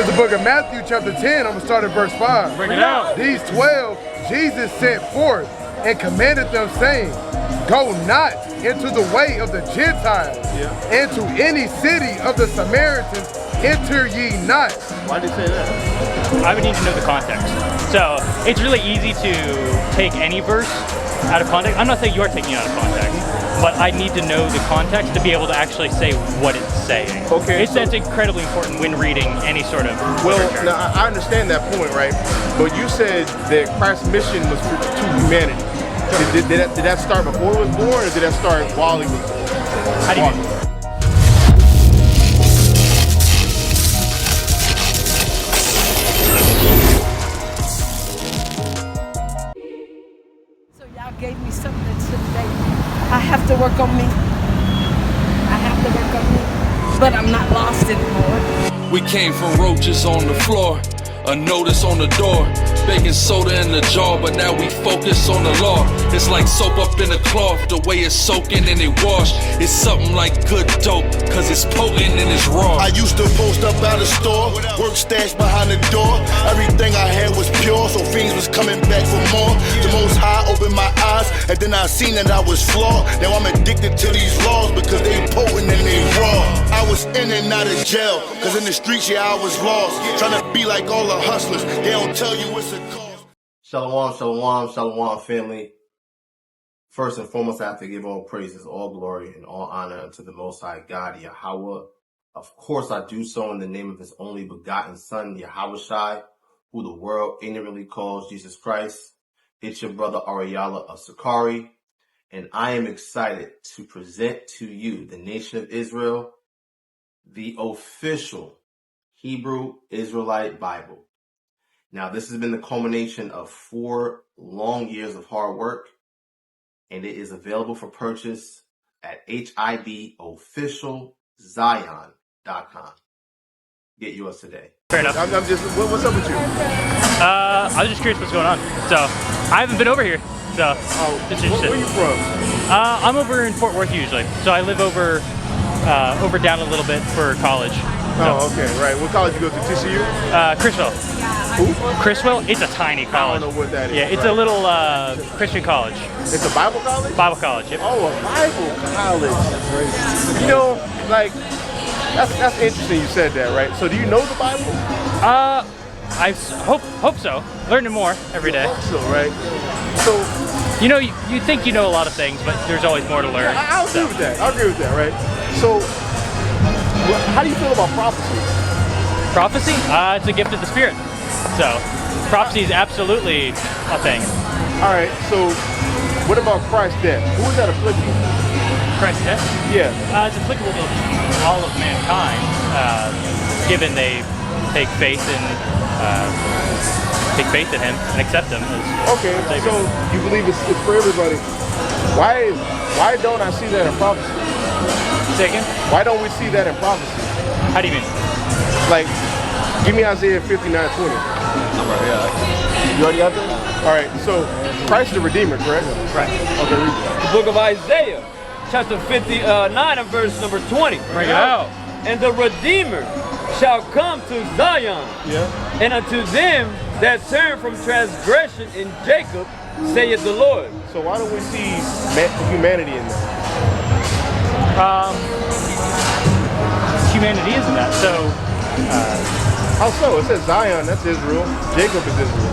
This is the book of Matthew chapter 10. I'm going to start at verse 5. Bring it out. These 12 Jesus sent forth and commanded them, saying, Go not into the way of the Gentiles, and to any city of the Samaritans enter ye not. Why did he say that? I would need to know the context. So it's really easy to take any verse out of context. I'm not saying you're taking it out of context, but I need to know the context to be able to actually say what it's saying. Okay. That's incredibly important when reading any sort of literature. Now I understand that point, right? But you said that Christ's mission was to humanity. Did that start before he was born, or did that start while he was born? How do you mean? So y'all gave me something today. I have to work on me. I have to work on me. But I'm not lost anymore. We came from roaches on the floor, a notice on the door, baking soda in the jar, but now we focus on the law. It's like soap up in a cloth, the way it's soaking and it wash. It's something like good dope, cause it's potent and it's raw. I used to post up out of store, work stashed behind the door. Everything I had was pure, so fiends was coming back for more. The Most High opened my eyes, and then I seen that I was flawed. Now I'm addicted to these laws because they potent and they raw. I was in and out of jail, cause in the streets, yeah, I was lost. Trying to be like all the hustlers, they don't tell you it's a cause. Shalom, shalom, shalom, family. First and foremost, I have to give all praises, all glory, and all honor unto the Most High God, Yahweh. Of course, I do so in the name of His only begotten Son, Yahushai, who the world ignorantly calls Jesus Christ. It's your brother Ariella of Sicarii, and I am excited to present to you, the nation of Israel, the official Hebrew Israelite Bible. Now, this has been the culmination of 4 long years of hard work, and it is available for purchase at HIBofficialzion.com. Get yours today. Fair enough. I'm just, what's up with you? I was just curious what's going on. So, I haven't been over here. So, it's interesting. Where are you from? I'm over in Fort Worth usually. So I live over down a little bit for college. Oh, okay, right. What college you go to? TCU? Chrisville. Who? Chrisville? It's a tiny college. I don't know what that is. Yeah, it's a little Christian college. It's a Bible college? Bible college, yep. Oh, a Bible college. You know, like, that's interesting you said that, right? So do you know the Bible? I hope so. Learning more every day. Hope so, right? So, you know, you think you know a lot of things, but there's always more to learn. I'll agree with that. I'll agree with that, right? So, how do you feel about prophecy? Prophecy? It's a gift of the Spirit. So, prophecy is absolutely a thing. All right, so what about Christ's death? Who is that applicable? Christ's death? Yeah. It's applicable to all of mankind, given they take faith in Him and accept Him as Okay, Savior. so you believe it's for everybody. Why don't I see that in prophecy? Say again? Why don't we see that in prophecy? How do you mean? Like, give me Isaiah 59:20. You already got that? All right, so Christ the Redeemer, correct? Right. Okay, read that. The book of Isaiah, chapter 59 and verse number 20. Bring it out. And the Redeemer shall come to Zion, and unto them that turn from transgression in Jacob, saith the Lord. So why don't we see humanity in that? Humanity is in that. So, how so? It says Zion, that's Israel. Jacob is Israel.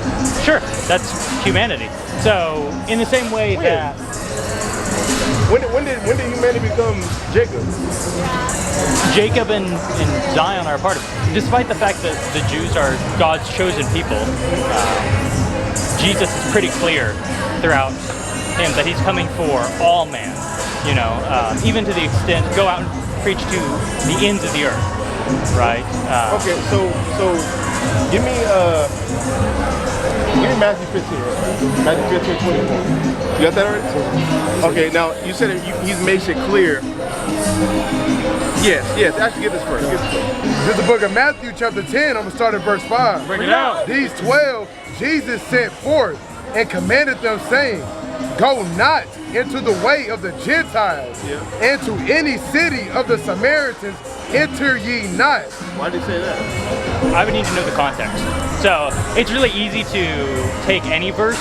sure, that's humanity. So, in the same way that When did humanity become Jacob? Jacob and Zion are a part of it. Despite the fact that the Jews are God's chosen people, Jesus is pretty clear throughout Him that He's coming for all man. You know, even to the extent, go out and preach to the ends of the earth, right? Okay, so give me Matthew 15, right? Matthew 15:24. You got that already? Okay, now you said He makes it clear. Yes, actually get this first. This is the book of Matthew chapter 10. I'm going to start at verse 5. Bring it out. These 12 Jesus sent forth and commanded them, saying, Go not into the way of the Gentiles, and to any city of the Samaritans enter ye not. Why did he say that? I would need to know the context. So it's really easy to take any verse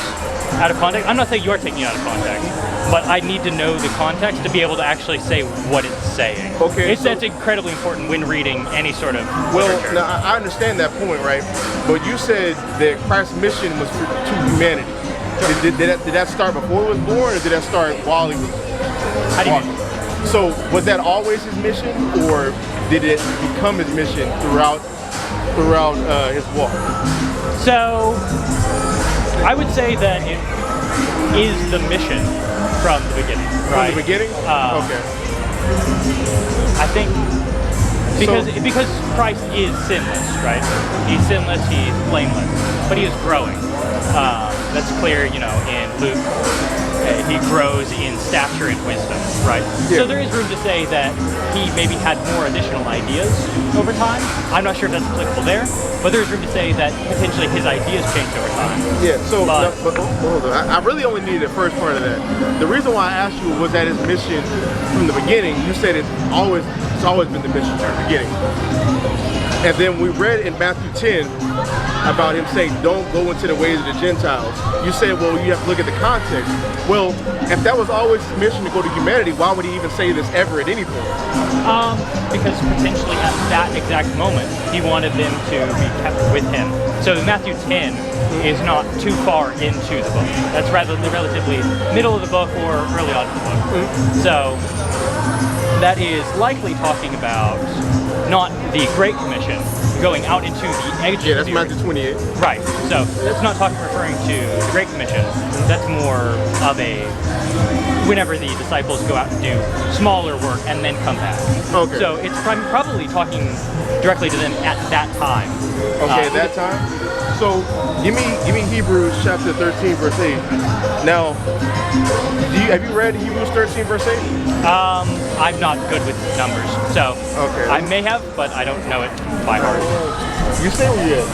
out of context. I'm not saying you're taking it out of context, but I need to know the context to be able to actually say what it's saying. Okay, that's incredibly important when reading any sort of literature. Now I understand that point, right? But you said that Christ's mission was to humanity. Did that start before he was born, or did that start while he was? How do you mean? So was that always his mission, or did it become his mission throughout his walk? So I would say that it is the mission from the beginning. Right? From the beginning? Okay. I think because Christ is sinless, right? He's sinless, he's blameless, but he is growing. That's clear, in Luke. He grows in stature and wisdom, right? Yeah. So there is room to say that he maybe had more additional ideas over time. I'm not sure if that's applicable there, but there's room to say that potentially his ideas changed over time. Yeah, so but hold on. I really only needed the first part of that. The reason why I asked you was that his mission from the beginning. You said it's always been the mission from the beginning. And then we read in Matthew 10 about him saying, don't go into the ways of the Gentiles. You said, well, you have to look at the context. Well, if that was always his mission to go to humanity, why would he even say this ever at any point? Because potentially at that exact moment, he wanted them to be kept with him. So Matthew 10 is not too far into the book. That's rather the relatively middle of the book or early on in the book. So that is likely talking about not the Great Commission, going out into the edge of the that's Matthew 28. Right, so that's not referring to the Great Commission. That's more of a whenever the disciples go out and do smaller work and then come back. Okay. So it's probably talking directly to them at that time. Okay, that time? So give me Hebrews chapter 13 verse 8. Now, have you read Hebrews 13 verse 8? I'm not good with numbers, so okay. I may have, but I don't know it by heart. You say where you at?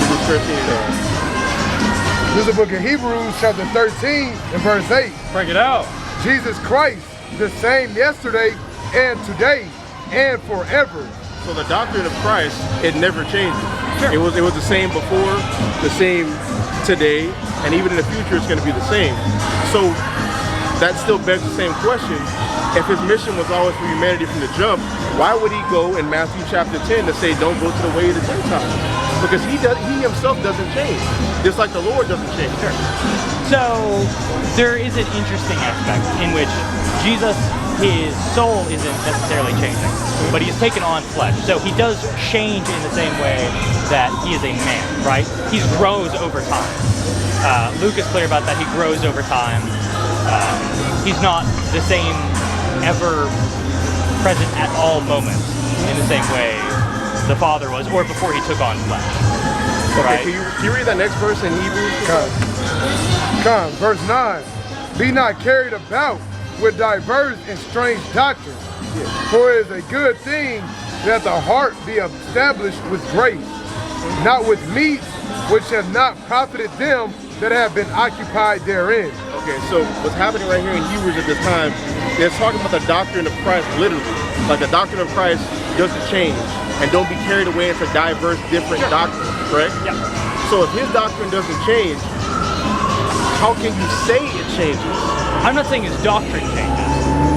Hebrews 13. This is the book of Hebrews chapter 13 and verse 8. Bring it out. Jesus Christ, the same yesterday and today and forever. So the doctrine of Christ, it never changes. Sure. It was the same before, the same today, and even in the future it's going to be the same. So that still begs the same question. If his mission was always for humanity from the jump, why would he go in Matthew chapter 10 to say don't go to the way of the Gentiles? Because he himself doesn't change, just like the Lord doesn't change. Sure. So there is an interesting aspect in which Jesus, his soul isn't necessarily changing, but he's taken on flesh. So he does change in the same way that he is a man, right? He grows over time. Luke is clear about that. He grows over time. He's not the same ever present at all moments in the same way the Father was, or before he took on flesh. Okay, right? can you read that next verse in Hebrews? Come, verse 9. Be not carried about with diverse and strange doctrines, for it is a good thing that the heart be established with grace, not with meats which have not profited them that have been occupied therein. Okay, so what's happening right here in Hebrews at this time, they're talking about the doctrine of Christ literally. Like the doctrine of Christ doesn't change, and don't be carried away into diverse different doctrines, right? Yeah. So if his doctrine doesn't change, how can you say it changes? I'm not saying his doctrine changes.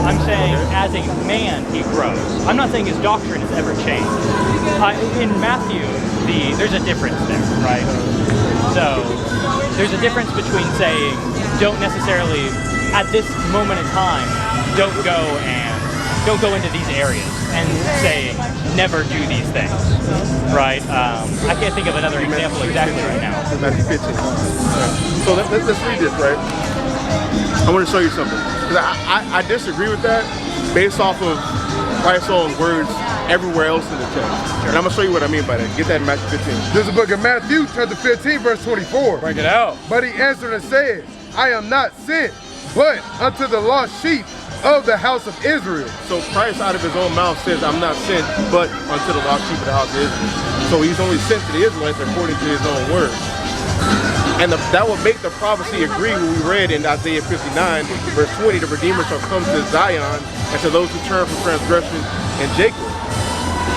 I'm saying as a man he grows. I'm not saying his doctrine has ever changed. In Matthew, there's a difference there, right? So there's a difference between saying don't necessarily at this moment in time don't go into these areas, and saying never do these things, right? I can't think of another example exactly right now. Matthew 15. So let's read this, right? I want to show you something. Because I disagree with that based off of Christ's own words everywhere else in the text. And I'm going to show you what I mean by that. Get that in Matthew 15. This is the book of Matthew, chapter 15, verse 24. Break it out. But he answered and said, I am not sent, but unto the lost sheep of the house of Israel. So Christ out of his own mouth says, I'm not sent, but unto the lost sheep of the house of Israel. So he's only sent to the Israelites according to his own words. And that would make the prophecy agree when we read in Isaiah 59, verse 20, the Redeemer shall come to Zion and to those who turn from transgression and Jacob.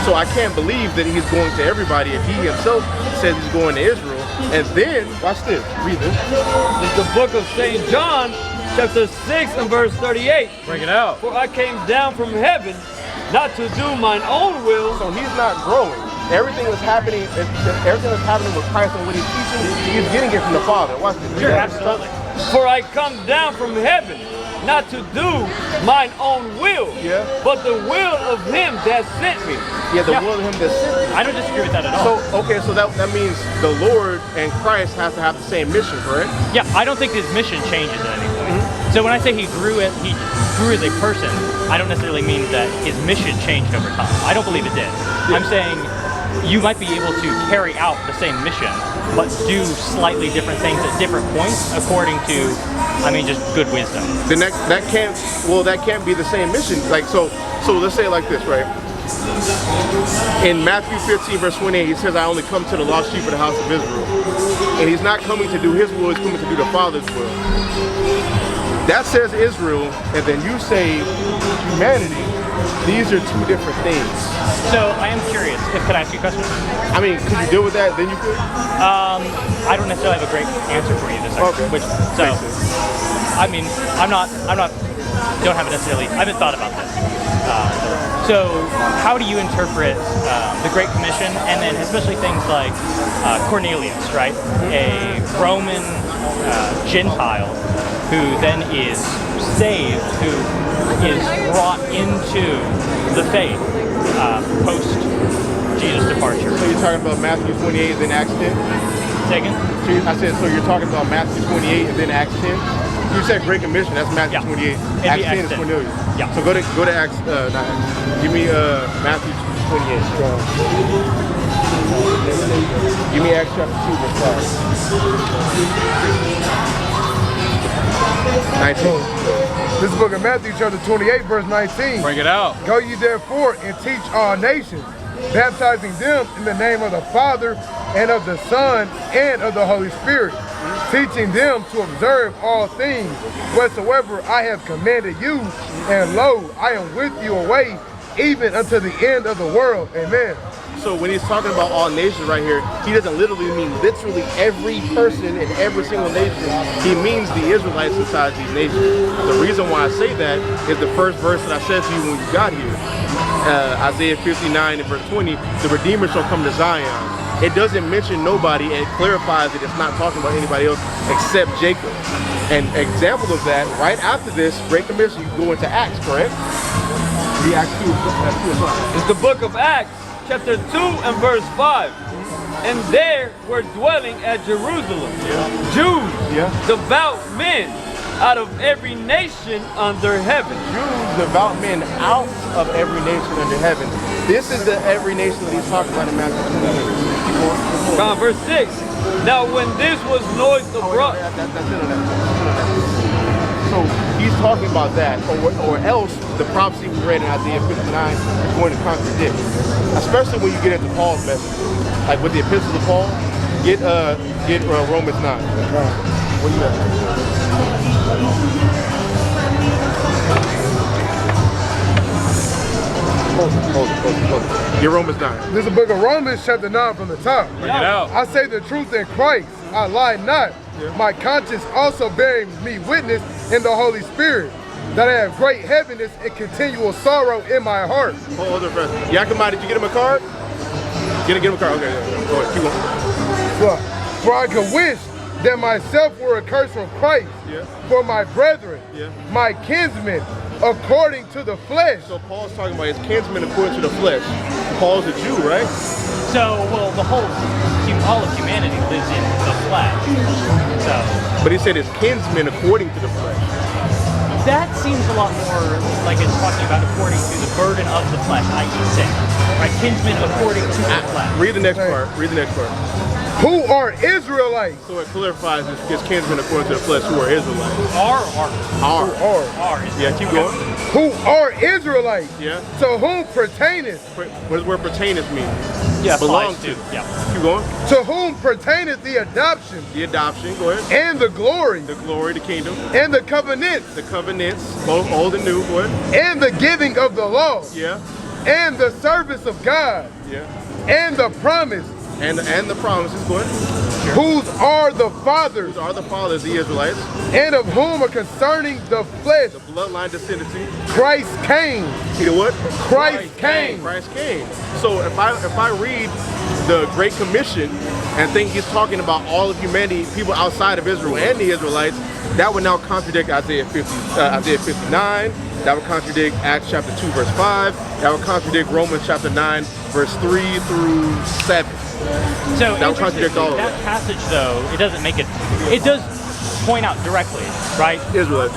So I can't believe that he's going to everybody if he himself says he's going to Israel. And then, watch this, read this. It's the book of St. John, chapter 6 and verse 38. Bring it out. For I came down from heaven not to do mine own will. So he's not growing. Everything that's happening with Christ and what he's teaching, he's getting it from the Father. Watch this. Sure, absolutely. For I come down from heaven not to do mine own will, but the will of him that sent me. Yeah, the will of him that sent me. I don't disagree with that at all. So, okay, so that means the Lord and Christ have to have the same mission, correct? Yeah, I don't think his mission changes at any point. So when I say he grew as a person, I don't necessarily mean that his mission changed over time. I don't believe it did. I'm saying you might be able to carry out the same mission, but do slightly different things at different points according to, I mean, just good wisdom. Then that can't be the same mission. Like so let's say it like this, right? In Matthew 15 verse 28, he says, I only come to the lost sheep of the house of Israel. And he's not coming to do his will, he's coming to do the Father's will. That says Israel, and then you say humanity. These are two different things. So I am curious. Can I ask you a question? I mean, could you deal with that? Then you could. I don't necessarily have a great answer for you this second. Okay. I mean, I haven't thought about this. So how do you interpret the Great Commission, and then especially things like Cornelius, right? A Roman Gentile who then is saved, who is brought into the faith post Jesus' departure. So you're talking about Matthew 28 and then Acts 10? Say again? I said, so you're talking about Matthew 28 and then Acts 10? You said Great Commission, that's Matthew 28. Acts 10 is Cornelius. Yeah. So go to Acts, give me Matthew 28. Give me Acts chapter 2, verse 19. This book of Matthew chapter 28 verse 19. Bring it out. Go ye therefore and teach all nations, baptizing them in the name of the Father and of the Son and of the Holy Spirit, teaching them to observe all things whatsoever I have commanded you, and lo, I am with you always, even unto the end of the world. Amen. So when he's talking about all nations right here, he doesn't literally mean literally every person in every single nation. He means the Israelites inside these nations. The reason why I say that is the first verse that I said to you when you got here. Isaiah 59 and verse 20, the Redeemer shall come to Zion. It doesn't mention nobody, and it clarifies that it's not talking about anybody else except Jacob. An example of that, right after this Great Commission, you go into Acts, correct? The Acts 2, It's the book of Acts, chapter 2 and verse 5. And there were dwelling at Jerusalem Jews, devout men out of every nation under heaven. Jews, devout men out of every nation under heaven. This is the every nation that he's talking about in Matthew 28. Verse 6. Now when this was noised abroad. So he's talking about that, or else the prophecy we read in Isaiah 59 is going to contradict. Especially when you get into Paul's message. Like with the epistles of Paul, get Romans 9. What do you have? Hold it. Get Romans 9. This is the book of Romans chapter 9 from the top. Bring it out. I say the truth in Christ, I lie not. My conscience also bearing me witness in the Holy Spirit, that I have great heaviness and continual sorrow in my heart. Hold on, friend. Yakima, did you get him a card? Get him a card. Okay, go ahead. Keep going. For I could wish that myself were accursed from Christ for my brethren, my kinsmen, according to the flesh. So Paul's talking about his kinsmen according to the flesh. Paul's a Jew, right? So, well, all of humanity lives in the flesh. So, but he said his kinsmen according to the flesh. That seems a lot more like it's talking about according to the burden of the flesh, i.e. sin. Right? Kinsmen according to the flesh. Read the next part. Who are Israelites? So it clarifies his kinsmen according to the flesh, who are Israelites. Are. Yeah, keep going. Who are Israelites? Yeah. To whom pertaineth? What does word pertaineth mean? Yeah, belong to. Yeah. Keep going. To whom pertaineth the adoption? The adoption, go ahead. And the glory. The glory, the kingdom. And the covenants. The covenants, both old and new, go ahead. And the giving of the law. Yeah. and the service of God, and the promise, and the promises, go ahead. whose are the fathers, the Israelites, and of whom are concerning the flesh, the bloodline descendancy, Christ came. Peter, what? Christ came. Christ came. So if I read the Great Commission and think he's talking about all of humanity, people outside of Israel and the Israelites, that would now contradict Isaiah 59. That would contradict Acts chapter 2 verse 5. That would contradict Romans chapter 9 verse 3 through 7. So that would contradict all of that passage, though, it doesn't make it. It does point out directly, right? Israelites.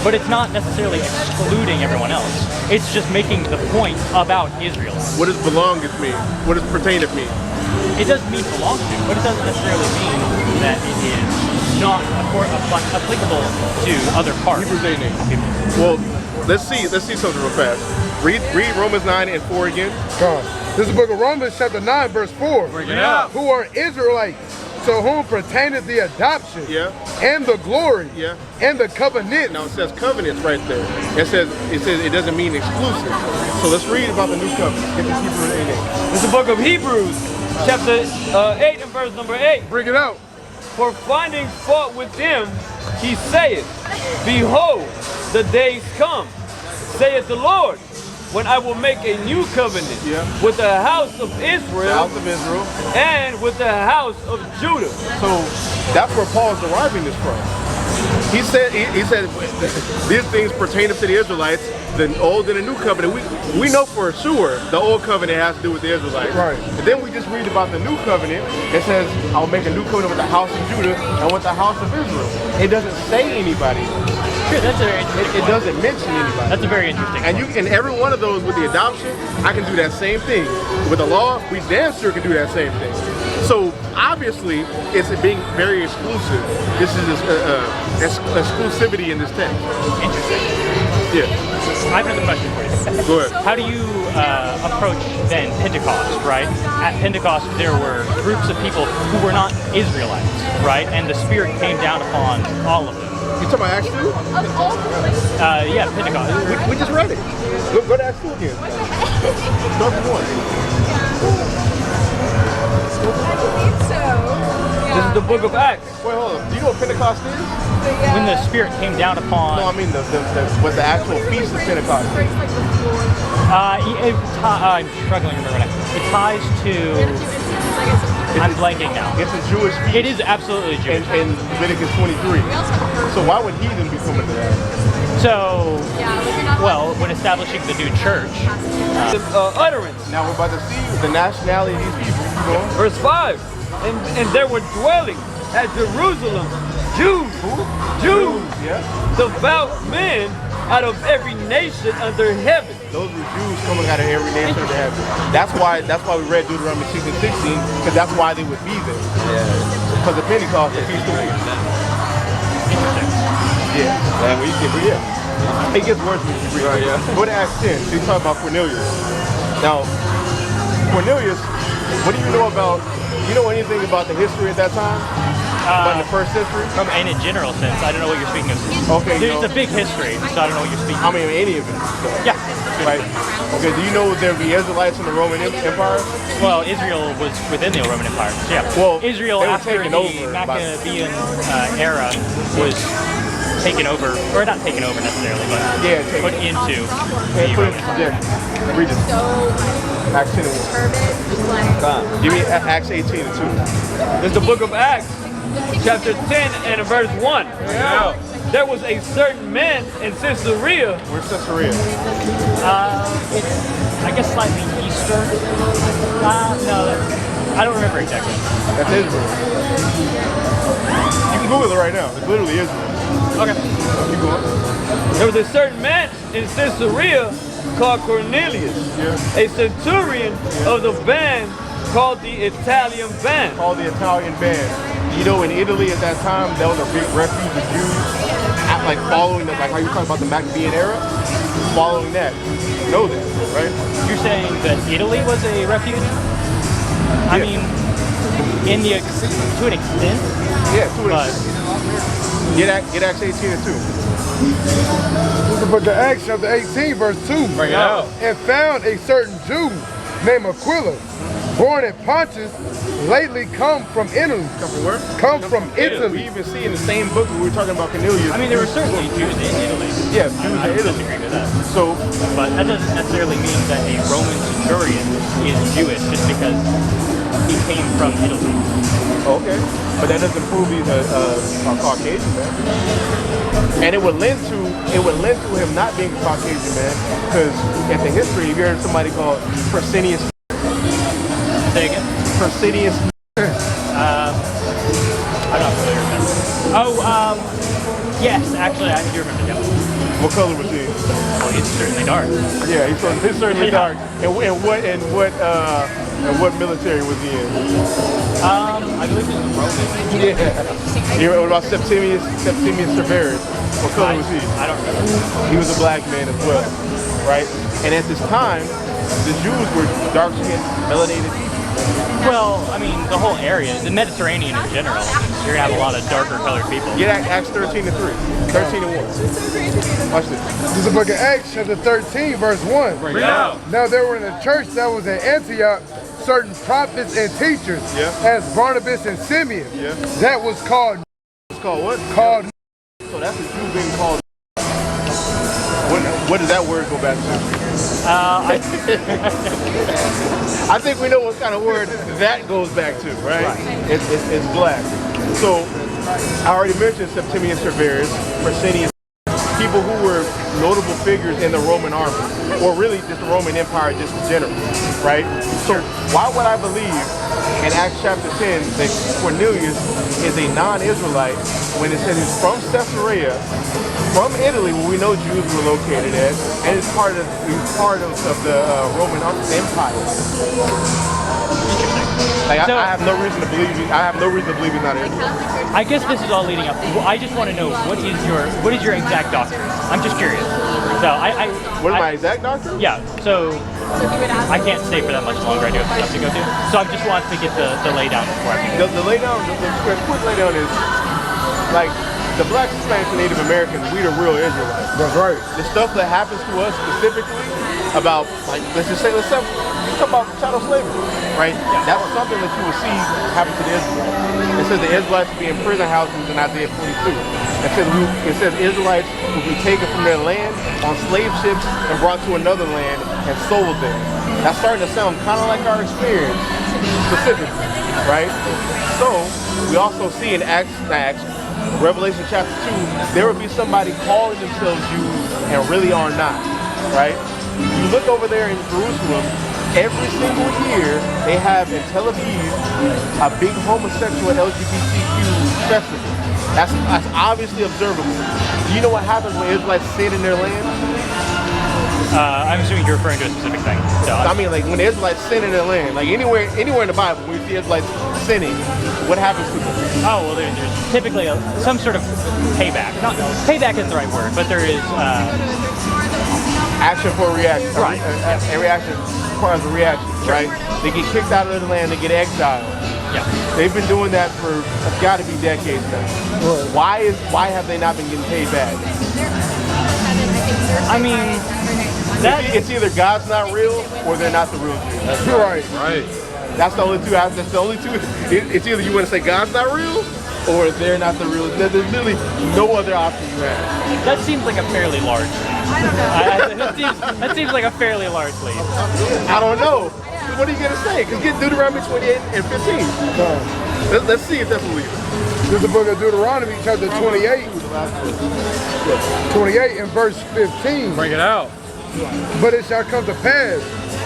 But it's not necessarily excluding everyone else. It's just making the point about Israelites. What does belongeth mean? What does pertaineth mean? It does mean belong to, but it doesn't necessarily mean that it is not applicable to other parts. Hebrews 8:8. Well, let's see something real fast. Read Romans 9 and 4 again. Come on. This is the book of Romans chapter 9 verse 4. Who are Israelites, to whom pertaineth the adoption, and the glory, and the covenant. Now it says covenants right there. It says it doesn't mean exclusive. So let's read about the new covenant. Get this Hebrews 8:8. This is the book of Hebrews, chapter 8 and verse number 8. Bring it out. For finding fault with them, he saith, Behold, the days come, saith the Lord, when I will make a new covenant with the house of Israel, and with the house of Judah. So that's where Paul's deriving this from. He said these things pertain to the Israelites, the old and the new covenant. We know for sure the old covenant has to do with the Israelites. Right. And then we just read about the new covenant. It says, I'll make a new covenant with the house of Judah and with the house of Israel. It doesn't say anybody. Sure, that's a very interesting It doesn't mention anybody. That's a very interesting And in every one of those with the adoption, I can do that same thing. With the law, we damn sure can do that same thing. So obviously, it's being very exclusive. This is exclusivity in this text. Interesting. Yeah. I have another question for you. Go ahead. How do you approach then Pentecost, right? At Pentecost, there were groups of people who were not Israelites, right? And the Spirit came down upon all of them. You talking about Acts 2? Yeah, Pentecost. We just read it. Go to Acts 2 again. Start from 1. This is the book of Acts. Wait, hold on. Do you know what Pentecost is? When the Spirit came down upon... No, I mean what the actual feast of Pentecost is. I'm struggling to remember now. It ties to... I'm blanking now. It's a Jewish feast. It is absolutely Jewish. In Leviticus 23. So why would heathen be coming to that? So, well, when establishing the new church... utterance. Now we're about to see the nationality of these people. Verse 5. And there were dwelling at Jerusalem Jews. Jews. Yeah. Devout men out of every nation under heaven. Those were Jews coming out of every nation under heaven. That's why we read Deuteronomy 6 and 16, because that's why they would be there. Yeah. Because of Pentecost, the Feast of Weeks. Yeah. It gets worse when you read it. Go to Acts 10. He's talking about Cornelius. Now, Cornelius, what do you know about? Do you know anything about the history at that time? About the first century? In a general sense, I don't know what you're speaking of. Okay, it's a big history, so I don't know what you're speaking of. I mean, any of it. So. Yeah. Right. Okay, do you know there would be Israelites in the Roman Empire? Well, Israel was within the Roman Empire. So yeah. Well, Israel after the Maccabean era was taken over, or not taken over necessarily, but put into the Roman Empire. Read it. Acts 10 and 1. Give me Acts 18 and 2. It's the book of Acts, chapter 10 and verse 1. Yeah. There was a certain man in Caesarea. Where's Caesarea? It's, I guess, slightly eastern. No, I don't remember exactly. That's Israel. You can Google it right now. It's literally Israel. Okay. Keep going. There was a certain man in Caesarea called Cornelius, a centurion of the band called the Italian band. You know, in Italy at that time, there was a big refuge of Jews. Like following that, like how you talking about the Maccabean era, following that, you know that, right? You're saying that Italy was a refuge? I mean, to an extent. Yeah, to an extent. Get Acts 18 and 2. This is the book of Acts, chapter 18, verse 2. Bring it out. And found a certain Jew named Aquila, born at Pontus, lately come from Italy. Come from where? Come from We Italy. even see in the same book when we were talking about Cornelius. I mean, there were certainly Jews in Italy. Yeah, Jews I in don't Italy. disagree with that. So, But that doesn't necessarily mean that a Roman centurion is Jewish just because he came from Italy. okay, but that doesn't prove he's a Caucasian man. And it would lend to him not being a Caucasian man, because at the history, have you heard of somebody called Persinius? Say again? Persinius. I'm not familiar with that. Oh, yes, actually, I do remember that. What color was he? Oh, he's certainly dark. Yeah, he's certainly Yeah. dark. And what military was he in? I believe he was Roman. Yeah. You know what about Septimius Severus? What color was he? I don't remember. He was a black man as well, right? And at this time, the Jews were dark-skinned, melanated people. Well, I mean, the whole area, the Mediterranean in general, you're gonna have a lot of darker colored people. Get Acts 13 and 3. 13 and 1. Watch this. This is the book of Acts, chapter 13, verse 1. Bring it out. Now there were in the church that was in Antioch certain prophets and teachers, as Barnabas and Simeon. Yeah. That was called It's called what? called. So that's a Jew being called. What does that word go back to? I think we know what kind of word that goes back to, right? It's black. So I already mentioned Septimius Severus, Persinius, people who were notable figures in the Roman army, or really just the Roman Empire just in general, right? So why would I believe in Acts chapter 10 that Cornelius is a non-Israelite when it says he's from Caesarea, from Italy, where we know Jews were located at, and he's part of the Roman Empire. Like I have no reason to believe he's not Israelite. I guess this is all leading up. I just want to know what is your exact doctrine? I'm just curious. So What is my exact doctrine? Yeah. So I can't stay for that much longer. I do have stuff to go do. So I just want to get the laydown before I begin. The laydown, the quick laydown is like the Blacks, Hispanics, and Native Americans. We the real Israelites. That's right. The stuff that happens to us specifically about, like, let's talk about chattel slavery, right? That was something that you would see happen to the Israelites. It says the Israelites would be in prison houses in Isaiah 42. It says Israelites would be taken from their land on slave ships and brought to another land and sold there. That's starting to sound kind of like our experience specifically, right? So we also see in Revelation chapter 2, there would be somebody calling themselves Jews and really are not, right? You look over there in Jerusalem, every single year they have in Tel Aviv a big homosexual LGBTQ festival. That's obviously observable. Do you know what happens when Israelites sin in their land? I'm assuming you're referring to a specific thing. So I mean, like when the Israelites sin in their land, like anywhere in the Bible, when you see Israelites sinning, what happens to them? Oh, well, there's typically some sort of payback. Not payback isn't the right word, but there is action for a reaction. Right. A reaction requires a reaction, right? They get kicked out of their land, they get exiled. Yeah. They've been doing that for it's got to be decades now. Why have they not been getting paid back? I mean, it's either God's not real or they're not the real Jews. That's Right. Right. That's the only two. That's the only two. It's either you want to say God's not real or they're not the real. There's really no other option you have. that seems like a fairly large lead. That seems like a fairly large lead. I don't know. What are you gonna say? Because get Deuteronomy 28 and 15. Let's see if that's what we do. This is the book of Deuteronomy, chapter 28. 28 and verse 15. Bring it out. But it shall come to pass,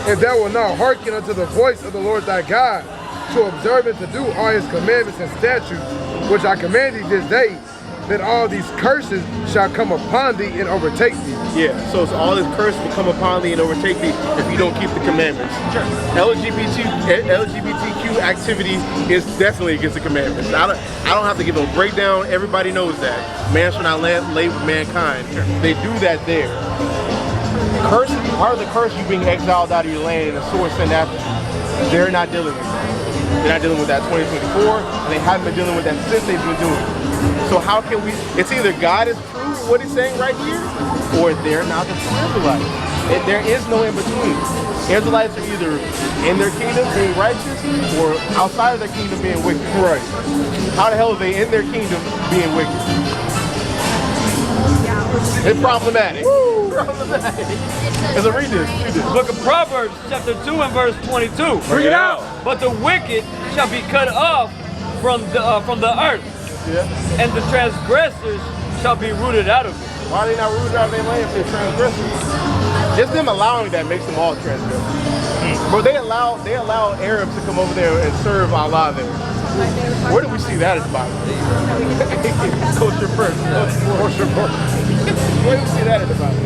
if thou wilt not hearken unto the voice of the Lord thy God, to observe and to do all his commandments and statutes, which I command thee this day, that all these curses shall come upon thee and overtake thee. Yeah, so it's all this curse will come upon thee and overtake thee if you don't keep the commandments. Sure. LGBTQ activity is definitely against the commandments. I don't have to give a breakdown. Everybody knows that. Man shall not lay with mankind. Sure. They do that there. Curse, part of the curse, you being exiled out of your land and the sword sent after you. They're not dealing with that. They're not dealing with that 2024, and they haven't been dealing with that since they've been doing it. So how can we, it's either God is true, what he's saying right here, or they're not the true Israelites. There is no in between. Israelites are either in their kingdom being righteous or outside of their kingdom being wicked. Right. How the hell are they in their kingdom being wicked? It's problematic. Problematic. So read this. Book of Proverbs, chapter 2 and verse 22. Bring it out. But the wicked shall be cut off from the earth, and the transgressors shall be rooted out of it. Why are they not rooted out of their land if they're transgressors? It's them allowing that makes them all transgressors. Bro, they allow Arabs to come over there and serve Allah there. Where do we see that in the Bible? Kosher first. Where do we see that in the Bible?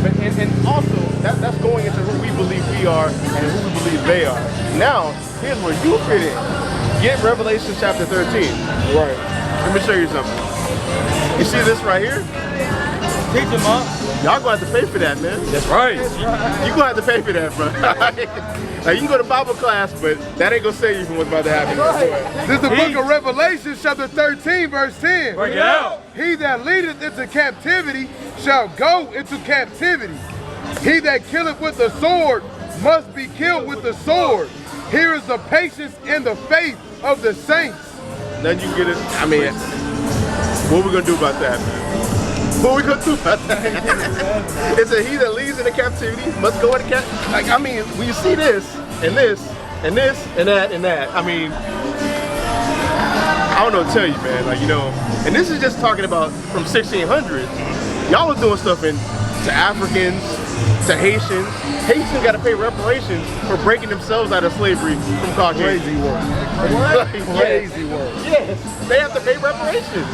But, and also, that's going into who we believe we are and who we believe they are. Now, here's where you fit in. Get Revelation chapter 13. Right. Let me show you something. You see this right here? Teach them up. Y'all gonna have to pay for that, man. That's right. You gonna have to pay for that, bro. Like, you can go to Bible class, but that ain't gonna save you from what's about to happen. This is the book of Revelation, chapter 13, verse 10. Bring it out. He that leadeth into captivity shall go into captivity. He that killeth with the sword must be killed with the sword. Here is the patience and the faith of the saints. Then you get it. I mean, what we gonna do about that, man? What we gonna do about that? It said, he that leads into captivity must go into captivity. Like, I mean, when you see this, and this, and this, and that, and that, I mean, I don't know what to tell you, man. Like, you know, and this is just talking about from 1600s. Y'all was doing stuff to Africans, to Haitians. Haitians got to pay reparations for breaking themselves out of slavery from Caucasians. Crazy work. What? Crazy work. Yes, they have to pay reparations.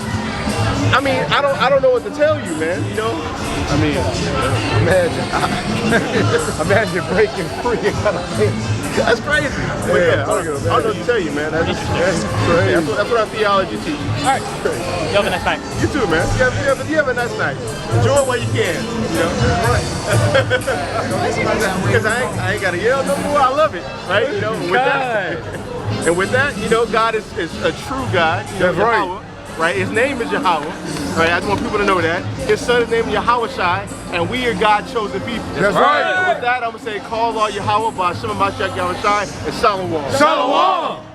I mean, I don't know what to tell you, man. You know, I mean, Imagine breaking free. that's crazy. But yeah, I don't know what to tell you, man. That's crazy. That's what our theology teaches. All right. You have a nice night. You too, man. You have a nice night. Enjoy it while you can. You know, because I ain't gotta yell no more. I love it, right? You know, and with that, you know, God is a true God. You know, that's right. Yahweh. Right, his name is Yahweh. Right, I just want people to know that. His son's name is Yahushai, and we are God's chosen people. That's right. And with that, I'm gonna say, call all Yahweh by Shema Mashiach Yahushai and Shalom. Shalom.